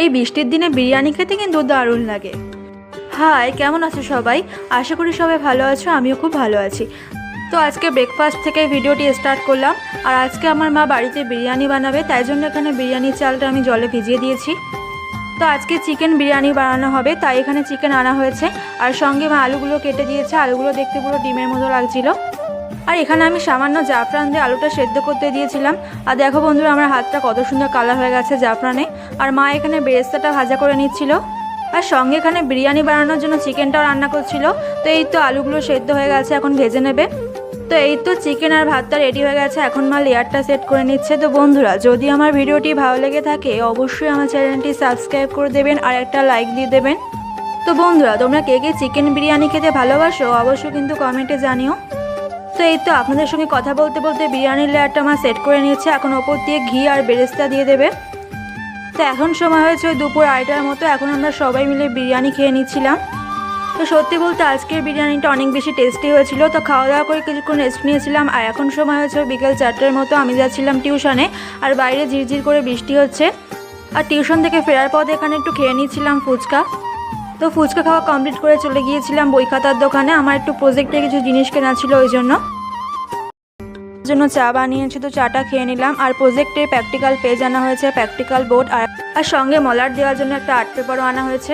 এই বৃষ্টির দিনে বিরিয়ানি খেতে কিন্তু দারুণ লাগে। হাই, কেমন আছো সবাই? আশা করি সবাই ভালো আছো, আমিও খুব ভালো আছি। তো আজকে ব্রেকফাস্ট থেকে ভিডিওটি স্টার্ট করলাম। আর আজকে আমার মা বাড়িতে বিরিয়ানি বানাবে, তাই জন্য এখানে বিরিয়ানির চালটা আমি জলে ভিজিয়ে দিয়েছি। তো আজকে চিকেন বিরিয়ানি বানানো হবে, তাই এখানে চিকেন আনা হয়েছে। আর সঙ্গে মা আলুগুলো কেটে দিয়েছে, আলুগুলো দেখতে পুরো ডিমের মতো লাগছিল। আর এখানে আমি সামান্য জাফরান দিয়ে আলুটা সেদ্ধ করতে দিয়েছিলাম। আর দেখো বন্ধুরা, আমার হাতটা কত সুন্দর কালার হয়ে গেছে জাফরানে। আর মা এখানে বেরেস্তাটা ভাজা করে নিচ্ছিল। আর সঙ্গে এখানে বিরিয়ানি বানানোর জন্য চিকেনটাও রান্না করছিল। তো এই তো আলুগুলো সেদ্ধ হয়ে গেছে, এখন ভেজে নেবে। তো এই তো চিকেন আর ভাতটা রেডি হয়ে গেছে, এখন মা লেয়ারটা সেট করে নিচ্ছে। তো বন্ধুরা, যদি আমার ভিডিওটি ভালো লেগে থাকে অবশ্যই আমার চ্যানেলটি সাবস্ক্রাইব করে দেবেন আর একটা লাইক দিয়ে দেবেন। তো বন্ধুরা, তোমরা কে কে চিকেন বিরিয়ানি খেতে ভালোবাসো অবশ্যই কিন্তু কমেন্টে জানিও। তো এই তো আপনাদের সঙ্গে কথা বলতে বলতে বিরিয়ানির লেয়ারটা আমার সেট করে নিয়েছে। এখন ওপর দিয়ে ঘি আর বেরেস্তা দিয়ে দেবে। তো এখন সময় হয়েছে দুপুর 2টার মতো, এখন আমরা সবাই মিলে বিরিয়ানি খেয়ে নিচ্ছিলাম। তো সত্যি বলতে আজকের বিরিয়ানিটা অনেক বেশি টেস্টি হয়েছিল। তো খাওয়া দাওয়া করে কিছুক্ষণ রেস্ট নিয়েছিলাম। আর এখন সময় হয়েছে বিকেল 4টার মতো, আমি যাচ্ছিলাম টিউশনে। আর বাইরে ঝিরঝির করে বৃষ্টি হচ্ছে। আর টিউশন থেকে ফেরার পথে এখানে একটু খেয়ে নিচ্ছিলাম ফুচকা। তো ফুচকা খাওয়া কমপ্লিট করে চলে গিয়েছিলাম বই খাতার দোকানে। আমার একটু প্রজেক্টের কিছু জিনিস কেনা ছিল, ওই জন্য চা বানিয়েছি। তো চাটা খেয়ে নিলাম। আর প্রজেক্টের প্র্যাকটিক্যাল পেজ আনা হয়েছে, প্র্যাকটিক্যাল বোর্ড, আর সঙ্গে মলার দেওয়ার জন্য একটা আর্ট পেপারও আনা হয়েছে।